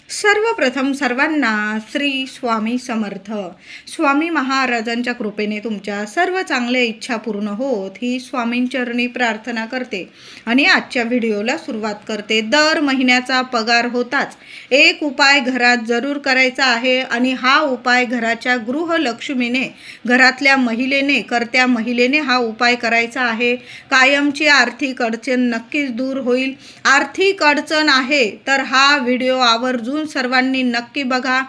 सर्वप्रथम सर्वांना श्री स्वामी समर्थ. स्वामी महाराजांच्या कृपेने तुमच्या सर्व चांगल्या इच्छा पूर्ण होत ही स्वामींचरणी प्रार्थना करते आणि आजच्या व्हिडिओला सुरुवात करते. दर महिन्याचा पगार होताच एक उपाय घरात जरूर करायचा आहे आणि हा उपाय घराच्या गृहलक्ष्मीने, घरातल्या महिलेने, कर्त्या महिलेने हा उपाय करायचा आहे. कायमची आर्थिक अडचण नक्कीच दूर होईल. आर्थिक अडचण आहे तर हा व्हिडिओ आवर्जून सर्वांनी नक्की बघा.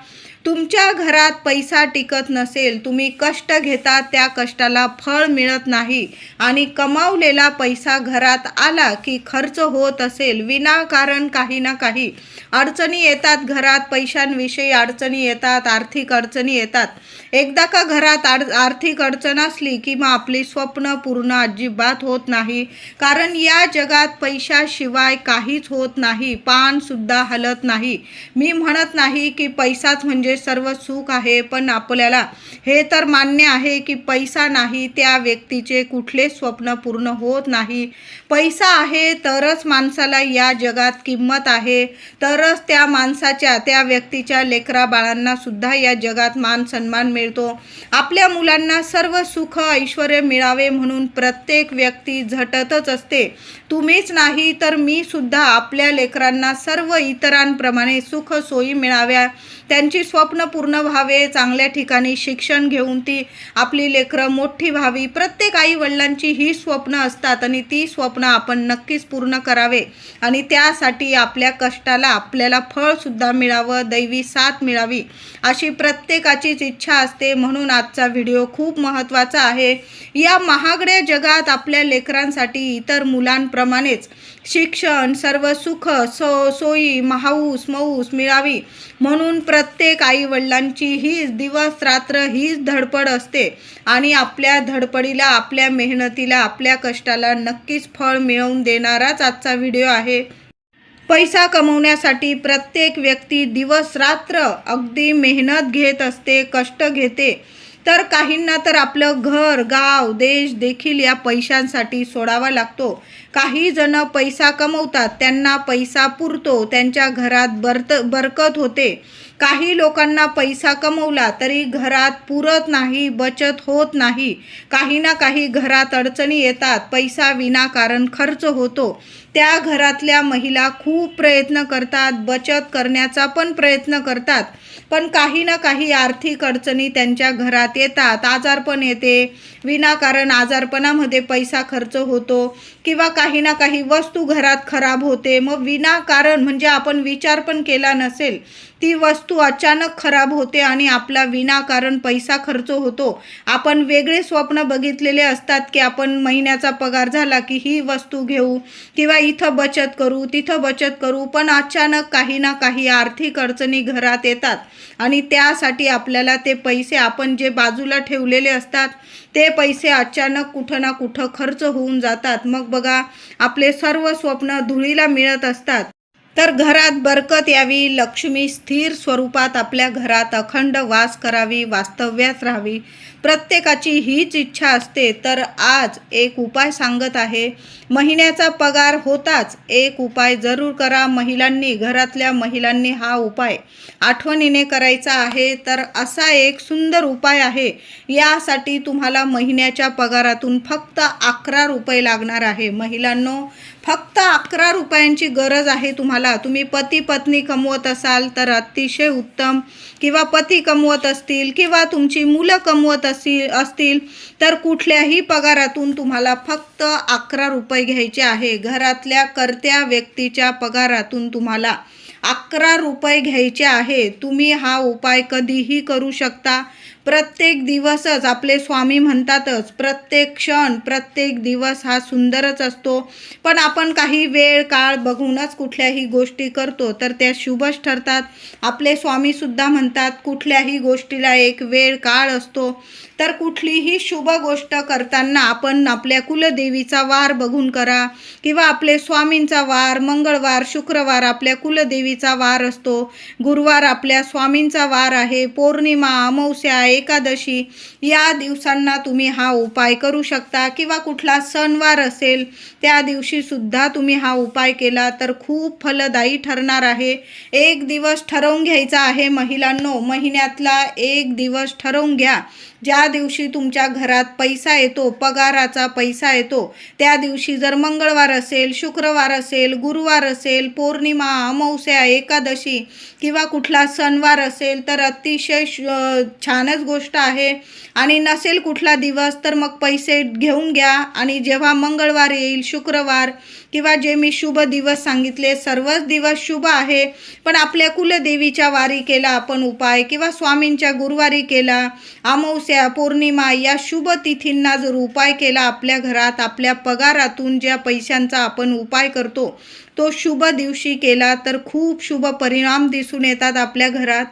तुमच्या घरात पैसा टिकत नसेल, तुम्ही कष्ट घेता त्या कष्टाला फळ मिळत नाही आणि कमावलेला पैसा घरात आला की खर्च होत असेल, विनाकारण काही ना काही अडचणी येतात. घरात पैशांविषयी अडचणी येतात, आर्थिक अडचणी येतात. एकदा का घरात आर्थिक अडचण असली की मग आपली स्वप्न पूर्ण अजिबात होत नाही. कारण या जगात पैशाशिवाय काहीच होत नाही, पान सुद्धा हलत नाही. मी म्हणत नाही की पैसाच म्हणजे सर्व सुख आहे, पण आपल्याला हे तर मान्य आहे की पैसा नाही त्या व्यक्तीचे कुठले स्वप्न पूर्ण होत नाही. पैसा आहे तरच माणसाला या जगात किंमत आहे, तरच त्या माणसाच्या, त्या व्यक्तीच्या लेकरा बाळांना सुद्धा या जगात मान सन्मान मिळतो. आपल्या मुलांना सर्व सुख ऐश्वर्य मिळावे म्हणून प्रत्येक व्यक्ती झटतच असते. तुम्हीच नाही तर मी सुद्धा आपल्या लेकरांना सर्व इतरांप्रमाणे सुख सोयी मिळाव्या, त्यांची स्वप्न पूर्ण व्हावे, चांगल्या ठिकाणी शिक्षण घेऊन ती आपली लेकरं मोठी व्हावी. प्रत्येक आई वडिलांची ही स्वप्न असतात आणि ती स्वप्न आपण नक्कीच पूर्ण करावे आणि त्यासाठी आपल्या कष्टाला आपल्याला फळ सुद्धा मिळावं, दैवी साथ मिळावी अशी प्रत्येकाचीच इच्छा असते. म्हणून आजचा व्हिडिओ खूप महत्त्वाचा आहे. या महागड्या जगात आपल्या लेकरांसाठी इतर मुलांप्रमाणेच शिक्षण, सर्व सुख सोयी, हौस मौस मिळावी म्हणून प्रत्येक आई वडिलांची हीच दिवस रात्र हीच धडपड असते आणि आपल्या धडपडीला, आपल्या मेहनतीला, आपल्या कष्टाला नक्कीच फळ मिळवून देणाराच आजचा व्हिडिओ आहे. पैसा कमवण्यासाठी प्रत्येक व्यक्ती दिवस रात्र अगदी मेहनत घेत असते, कष्ट घेते. तर काहींना तर आपलं घर, गाव, देश देखील या पैशांसाठी सोडावा लागतो. काही जण पैसा कमवतात, त्यांना पैसा पुरतो, त्यांच्या घरात बरकत होते. काही लोकांना पैसा कमवला तरी घरात पुरत नाही, बचत होत नाही. काही ना काही घरात अडचणी येतात, पैसा विनाकारण खर्च होतो. त्या घरातल्या महिला खूप प्रयत्न करतात, बचत करण्याचा पण प्रयत्न करतात, पण काही ना काही आर्थिक अडचणी त्यांच्या घरात येतात. आजारपण येते, विनाकारण आजारपणामध्ये पैसा खर्च होतो किंवा काही ना काही वस्तू घरात खराब होते. मग विनाकारण म्हणजे आपण विचार पण केला नसेल ती वस्तू अचानक खराब होते आणि आपला विनाकारण पैसा खर्च होतो. आपण वेगळे स्वप्न बघितलेले असतात की आपण महिन्याचा पगार झाला की ही वस्तू घेऊ किंवा इथं बचत करू, तिथं बचत करू, पण अचानक काही ना काही आर्थिक अडचणी घरात येतात आणि त्यासाठी आपल्याला ते पैसे आपण जे बाजूला ठेवलेले असतात ते पैसे अचानक कुठं ना कुठं खर्च होऊन जातात. मग बघा, आपले सर्व स्वप्न धुळीला मिळत असतात. तर घरात बरकत यावी, लक्ष्मी स्थिर स्वरूपात आपल्या घरात अखंड वास करावी, वास्तव्यात राहावी, प्रत्येकाची हीच इच्छा असते. तर आज एक उपाय सांगत आहे. महिन्याचा पगार होताच एक उपाय जरूर करा. महिलांनी, घरातल्या महिलांनी हा उपाय आठवणीने करायचा आहे. तर असा एक सुंदर उपाय आहे. यासाठी तुम्हाला महिन्याच्या पगारातून फक्त 11 रुपये लागणार आहे. महिलांनो, फक्त 11 रुपयांची गरज आहे तुम्हाला. तुम्ही पती पत्नी कमवत असाल तर अतिशय उत्तम, किंवा पती कमवत असतील किंवा तुमची मुलं कमवत असतील तर कुठल्याही पगारातून तुम्हाला फक्त 11 रुपये घ्यायचे आहे. घरातल्या कर्त्या व्यक्तीच्या पगारातून तुम्हाला 11 रुपये घ्यायचे आहे. तुम्ही हा उपाय कधीही करू शकता. प्रत्येक दिवसच, आपले स्वामी म्हणतातच, प्रत्येक क्षण, प्रत्येक दिवस हा सुंदरच असतो. पण आपण काही वेळ काळ बघूनच कुठल्याही गोष्टी करतो तर त्या शुभच ठरतात. आपले स्वामीसुद्धा म्हणतात कुठल्याही गोष्टीला एक वेळ काळ असतो. तर कुठलीही शुभ गोष्ट करताना आपण आपल्या कुलदेवीचा वार बघून करा किंवा आपले स्वामींचा वार, मंगळवार, शुक्रवार आपल्या कुलदेवीचा वार असतो, गुरुवार आपल्या स्वामींचा वार आहे, पौर्णिमा, अमावस्या, एकादशी या दिवसांना तुम्ही हा उपाय करू शकता, किंवा कुठला सणवार असेल त्या दिवशी सुद्धा तुम्ही हा उपाय केला तर खूप फलदायी ठरणार आहे. एक दिवस ठरवून घ्यायचा आहे महिलांनो, महिन्यातला एक दिवस ठरवून घ्या. ज्या दिवशी तुमच्या घरात पैसा येतो, पगाराचा पैसा येतो, त्या दिवशी जर मंगळवार असेल, शुक्रवार असेल, गुरुवार असेल, पौर्णिमा, अमावस्या, एकादशी किंवा कुठला सणवार असेल तर अतिशय छानच गोष्ट आहे. आणि नसेल कुठला दिवस तर मग पैसे घेऊन घ्या आणि जेव्हा मंगळवार येईल, शुक्रवार किंवा जे मी शुभ दिवस सांगितले सर्वच दिवस शुभ आहे, पण आपल्या कुलदेवीच्या वारी केला आपण उपाय, किंवा स्वामींच्या गुरुवारी केला, अमावस्या, पौर्णिमा या शुभ तिथींना जर उपाय केला आपल्या घरात, आपल्या पगारातून ज्या पैशांचा आपण उपाय करतो तो शुभ दिवशी केला तर खूप शुभ परिणाम दिसून येतात आपल्या घरात.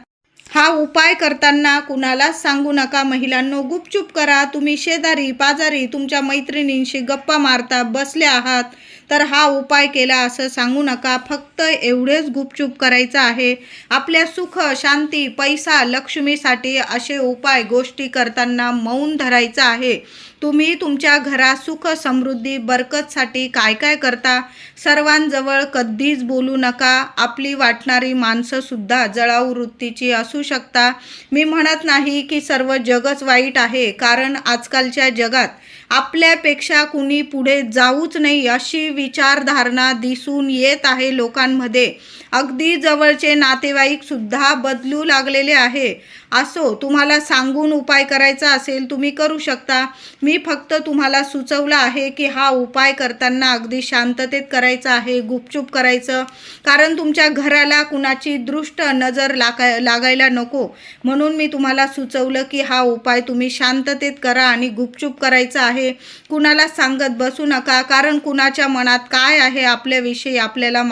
हा उपाय करताना कुणालाच सांगू नका महिलांनो, गुपचूप करा. तुम्ही शेजारी पाजारी तुमच्या मैत्रिणींशी गप्पा मारता बसले आहात तर हा उपाय केला असं सांगू नका. फक्त एवढेच गुपचूप करायचं आहे. आपल्या सुख, शांती, पैसा, लक्ष्मीसाठी असे उपाय गोष्टी करताना मौन धरायचं आहे. तुम्ही तुमच्या घरात सुख, समृद्धी, बरकतसाठी काय काय करता सर्वांजवळ कधीच बोलू नका. आपली वाटणारी माणसंसुद्धा जळाऊ वृत्तीची असू शकता. मी म्हणत नाही की सर्व जगच वाईट आहे, कारण आजकालच्या जगात आपल्यापेक्षा कुणी पुढे जाऊच नाही अशी विचारधारणा दिसून येत आहे लोकांमध्ये. अगदी जवळचे नातेवाईक सुद्धा बदलू लागलेले आहे. असो, तुम्हाला सांगून उपाय करायचा असेल तुम्ही करू शकता. मी फक्त तुम्हाला सुचवलं आहे की हा उपाय करताना अगदी शांततेत करायचा आहे, गुपचूप करायचं, कारण तुमच्या घराला कुणाची दृष्ट नजर लागायला नको म्हणून मी तुम्हाला सुचवलं की हा उपाय तुम्ही शांततेत करा आणि गुपचूप करायचा आहे. कुणाला सांगत बसू नका, कारण कुणाच्या मनात काय आहे आपल्याविषयी आपल्याला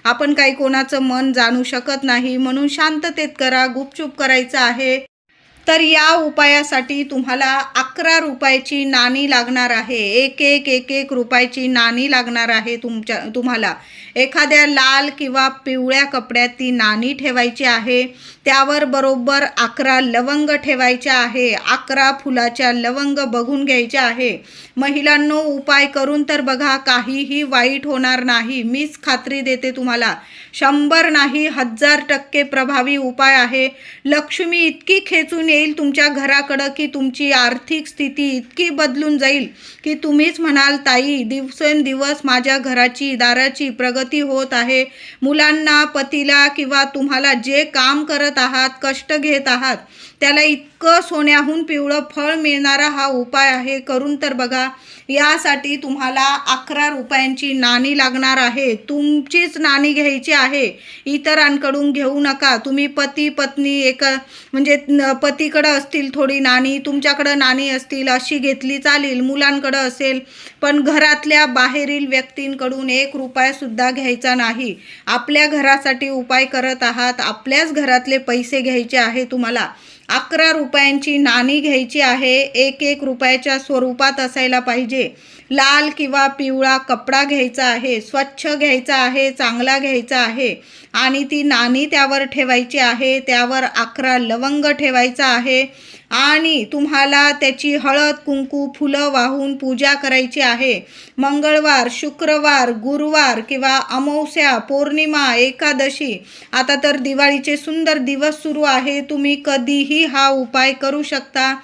आपण काही कोणाचं मन जाणू शकत नाही, म्हणून शांततेत करा, गुपचूप करायचं आहे. तर या उपायासाठी तुम्हाला 11 रुपयाची नाणी लागणार आहे. एक रुपयाची नाणी लागणार आहे. तुम्हाला एखाद्या लाल किंवा पिवळ्या कपड्यात ती नाणी ठेवायची आहे. त्यावर बरोबर 11 लवंग ठेवायचे आहे. 11 फुलाच्या लवंग बघून घ्यायच्या आहे. महिलांनो, उपाय करून तर बघा, काहीही वाईट होणार नाही. मीच खात्री देते तुम्हाला. 100 नाही 1000% प्रभावी उपाय आहे. लक्ष्मी इतकी खेचून येईल तुमच्या घराकडं की तुमची आर्थिक स्थिती इतकी बदलून जाईल की तुम्हीच म्हणाल, ताई दिवसेंदिवस माझ्या घराची दाराची प्रगती होत आहे. मुलांना, पतीला किंवा तुम्हाला जे काम करत आहात, कष्ट घेत आहात, त्याला इतकं सोन्याहून पिवळं फळ मिळणारा हा उपाय आहे. करून तर बघा. यासाठी तुम्हाला 11 रुपयांची नाणी लागणार आहे. तुमचीच नाणी घ्यायची आहे, इतरांकडून घेऊ नका. तुम्ही पती पत्नी म्हणजे पतीकडं असतील थोडी नाणी, तुमच्याकडं नाणी असतील अशी घेतली चालेल. मुलांकडं असेल, पण घरातल्या बाहेरील व्यक्तींकडून 1 रुपयासुद्धा घ्यायचा नाही. आपल्या घरासाठी उपाय करत आहात, आपल्याच घरातले पैसे घ्यायचे आहे. तुम्हाला 11 रुपयांची नाणी घ्यायची आहे. 1 रुपयाच्या स्वरूपात असायला पाहिजे. लाल किंवा पिवळा कपडा घ्यायचा आहे, स्वच्छ घ्यायचा आहे, चांगला घ्यायचा आहे आणि ती नाणी त्यावर ठेवायची आहे. त्यावर 11 लवंग ठेवायचा आहे आणि तुम्हाला त्याची हळद, कुंकू, फुलं वाहून पूजा करायची आहे. मंगळवार, शुक्रवार, गुरुवार किंवा अमावस्या, पौर्णिमा, एकादशी, आता तर दिवाळीचे सुंदर दिवस सुरू आहे. तुम्ही कधीही हा उपाय करू शकता.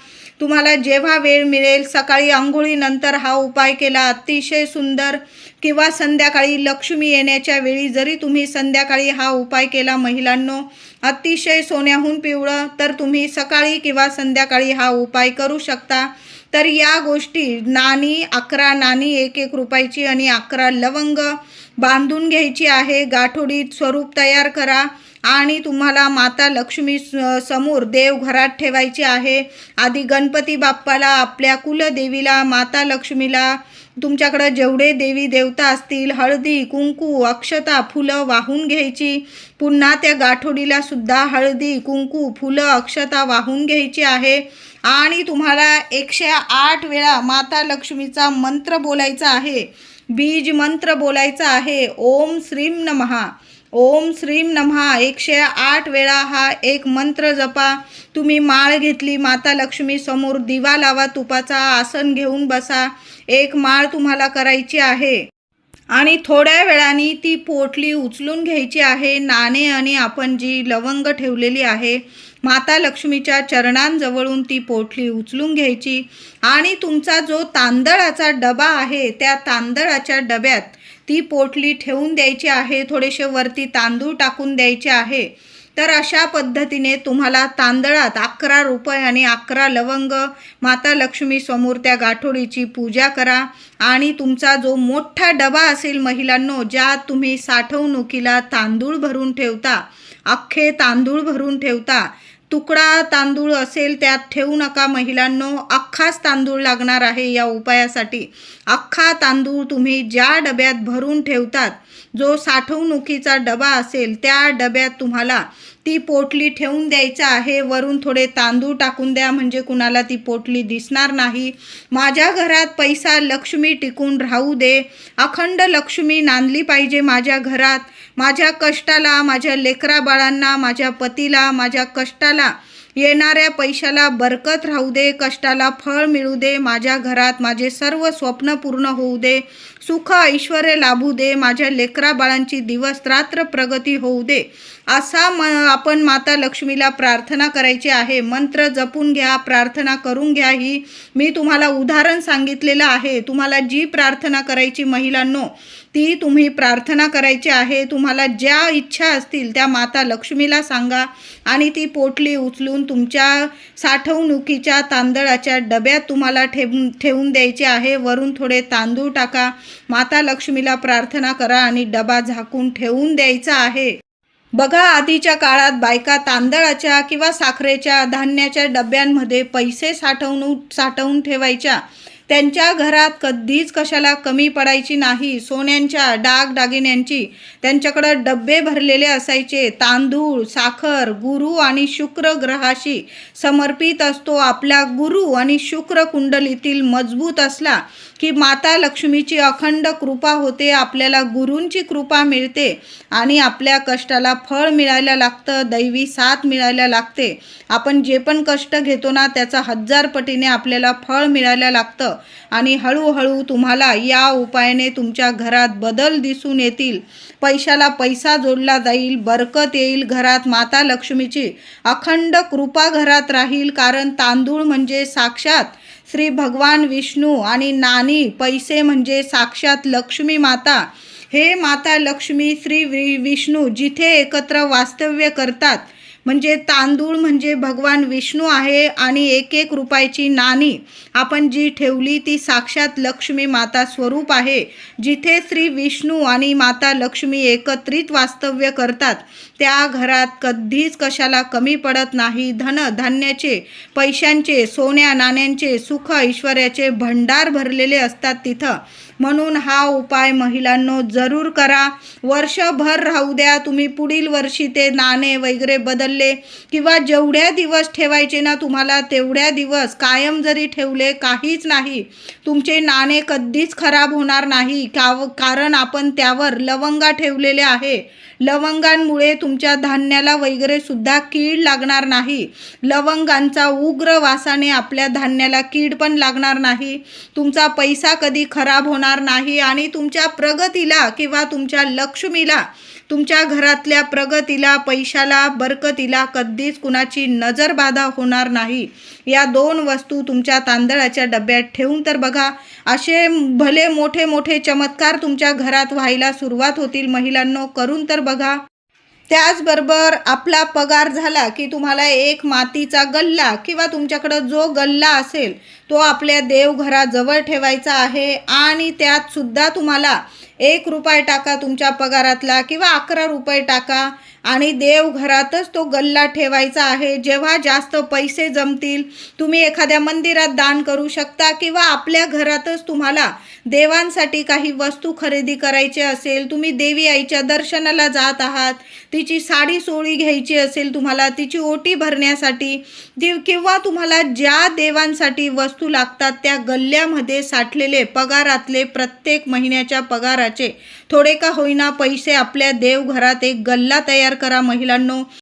तुम्हाला जेव्हा वेळ मिळेल, सकाळी अंघोळीनंतर हा उपाय केला अतिशय सुंदर, किंवा संध्याकाळी लक्ष्मी येण्याच्या वेळी जरी तुम्ही संध्याकाळी हा उपाय केला महिलांनो, अतिशय सोन्याहून पिवळं, तर तुम्ही सकाळी किंवा संध्याकाळी हा उपाय करू शकता. तर या गोष्टी, नाणी 11 नाणी 1 रुपयाची आणि 11 लवंग बांधून घ्यायची आहे. गाठोडीत स्वरूप तयार करा आणि तुम्हाला माता लक्ष्मी समोर देवघरात ठेवायची आहे. आधी गणपती बाप्पाला, आपल्या कुलदेवीला, माता लक्ष्मीला, तुमच्याकडं जेवढे देवी देवता असतील, हळदी, कुंकू, अक्षता, फुलं वाहून घ्यायची. पुन्हा त्या गाठोडीला सुद्धा हळदी, कुंकू, फुलं, अक्षता वाहून घ्यायची आहे आणि तुम्हाला 108 वेळा माता लक्ष्मीचा मंत्र बोलायचा आहे. बीज मंत्र बोलायचा आहे. ओम श्रीम नमः, ओम श्रीम नमः 108 वेळा हा एक मंत्र जपा. तुम्ही माळ घेतली, माता लक्ष्मी समोर दिवा लावा तुपाचा, आसन घेऊन बसा. एक माळ तुम्हाला करायची आहे आणि थोड्या वेळाने ती पोटली उचलून घ्यायची आहे. नाणे आणि आपण जी लवंग ठेवलेली आहे माता लक्ष्मीच्या चरणांजवळून ती पोटली उचलून घ्यायची आणि तुमचा जो तांदळाचा डबा आहे त्या तांदळाच्या डब्यात ती पोटली ठेवून द्यायची आहे. थोडेसे वरती तांदूळ टाकून द्यायचे आहे. तर अशा पद्धतीने तुम्हाला तांदळात 11 रुपये आणि 11 लवंग माता लक्ष्मी समोर त्या गाठोडीची पूजा करा आणि तुमचा जो मोठा डबा असेल महिलांनो, ज्यात तुम्ही साठवणुकीला तांदूळ भरून ठेवता, अख्खे तांदूळ भरून ठेवता, तुकडा तांदूळ असेल त्यात ठेवू नका महिलांनो. अख्खाच तांदूळ लागणार आहे या उपायासाठी. अख्खा तांदूळ तुम्ही ज्या डब्यात भरून ठेवतात, जो साठवणुकीचा डबा असेल त्या डब्यात तुम्हाला ती पोटली ठेवून द्यायचं आहे. वरून थोडे तांदूळ टाकून द्या म्हणजे कुणाला ती पोटली दिसणार नाही. माझ्या घरात पैसा लक्ष्मी टिकून राहू दे, अखंड लक्ष्मी नांदली पाहिजे माझ्या घरात. माझ्या कष्टाला, माझ्या लेकरा बाळांना, माझ्या पतीला, माझ्या कष्टाला येणाऱ्या पैशाला बरकत राहू दे, कष्टाला फळ मिळू दे. माझ्या घरात माझे सर्व स्वप्न पूर्ण होऊ दे, सुख ऐश्वर्य लाभू दे. माझ्या लेकरा बाळांची दिवस रात्र प्रगती होऊ दे. असा आपण माता लक्ष्मीला प्रार्थना करायची आहे. मंत्र जपून घ्या, प्रार्थना करून घ्या. ही मी तुम्हाला उदाहरण सांगितलेलं आहे. तुम्हाला जी प्रार्थना करायची महिलांनो ती तुम्ही प्रार्थना करायची आहे. तुम्हाला ज्या इच्छा असतील त्या माता लक्ष्मीला सांगा आणि ती पोटली उचलून तुमच्या साठवणुकीच्या तांदळाच्या डब्यात तुम्हाला ठेवून द्यायचे आहे. वरून थोडे तांदूळ टाका, माता लक्ष्मीला प्रार्थना करा आणि डबा झाकून ठेवून द्यायचा आहे. बघा, आधीच्या काळात बायका तांदळाच्या किंवा साखरेच्या, धान्याच्या डब्यांमध्ये पैसे साठवून ठेवायच्या. त्यांच्या घरात कधीच कशाला कमी पडायची नाही. सोन्यांच्या दागदागिन्यांची त्यांच्याकडं डब्बे भरलेले असायचे. तांदूळ, साखर गुरु आणि शुक्र ग्रहाशी समर्पित असतो. आपला गुरु आणि शुक्र कुंडलीतील मजबूत असला की माता लक्ष्मीची अखंड कृपा होते. आपल्याला गुरूंची कृपा मिळते आणि आपल्या कष्टाला फळ मिळायला लागतं, दैवी साथ मिळायला लागते. आपण जे पण कष्ट घेतो ना त्याचा 1000 पटीने आपल्याला फळ मिळायला लागतं आणि हळूहळू तुम्हाला या उपायाने तुमच्या घरात बदल दिसून येतील. पैशाला पैसा जोडला जाईल, बरकत येईल. घरात माता लक्ष्मीची अखंड कृपा घरात राहील. कारण तांदूळ म्हणजे साक्षात श्री भगवान विष्णू आणि नाणी पैसे म्हणजे साक्षात लक्ष्मी माता. हे माता लक्ष्मी श्री विष्णू जिथे एकत्र वास्तव्य करतात म्हणजे तांदूळ म्हणजे भगवान विष्णू आहे आणि 1-1 रुपयाची नाणी आपण जी ठेवली ती साक्षात लक्ष्मी माता स्वरूप आहे. जिथे श्री विष्णू आणि माता लक्ष्मी एकत्रित वास्तव्य करतात त्या घरात कधीच कशाला कमी पडत नाही. धन धान्याचे, पैशांचे, सोन्या नाण्यांचे, सुख ऐश्वर्याचे भंडार भरलेले असतात तिथं. म्हणून हा उपाय महिलांनो जरूर करा. वर्षभर राहू द्या. तुम्ही पुढील वर्षी ते नाणे वगैरे बदलले किंवा जेवढ्या दिवस ठेवायचे ना तुम्हाला तेवढ्या दिवस कायम जरी ठेवले काहीच नाही, तुमचे नाणे कधीच खराब होणार नाही. कारण आपण त्यावर लवंगा ठेवलेले आहे. लवंगांमुळे तुमच्या धान्याला वगैरे सुद्धा कीड लागणार नाही. लवंगांचा उग्र वासाने आपल्या धान्याला कीड पण लागणार नाही. तुमचा पैसा कधी खराब होणार नाही आणि तुमच्या प्रगतीला किंवा तुमच्या लक्ष्मीला, तुमच्या घरातल्या प्रगतीला, पैशाला, बरकतीला कधीच कुणाची नजरबाधा होणार नाही. या 2 वस्तू तुमच्या तांदळाच्या डब्यात ठेवून तर बघा, असे भले मोठे मोठे चमत्कार तुमच्या घरात व्हायला सुरुवात होतील. महिलांनो करून तर बघा. त्याचबरोबर आपला पगार झाला की तुम्हाला एक मातीचा गल्ला किंवा तुमच्याकडं जो गल्ला असेल तो आपल्या देवघराजवळ ठेवायचा आहे आणि त्यात सुद्धा तुम्हाला 1 रुपया टाका तुमच्या पगारातला किंवा 11 रुपये टाका आणि देवघरातच तो गल्ला ठेवायचा आहे. जेव्हा जास्त पैसे जमतील तुम्ही एखाद्या मंदिरात दान करू शकता किंवा आपल्या घरातच तुम्हाला देवांसाठी काही वस्तू खरेदी करायची असेल, तुम्ही देवी आईच्या दर्शनाला जात आहात, तिची साडी सोळी घ्यायची असेल तुम्हाला, तिची ओटी भरण्यासाठी किंवा तुम्हाला ज्या देवांसाठी वस्तू लागतात त्या गल्ल्यामध्ये साठलेले पगारातले प्रत्येक महिन्याच्या पगाराचे थोडे का होईना पैसे आपल्या देवघरात एक गल्ला तयार करा महिलांनो.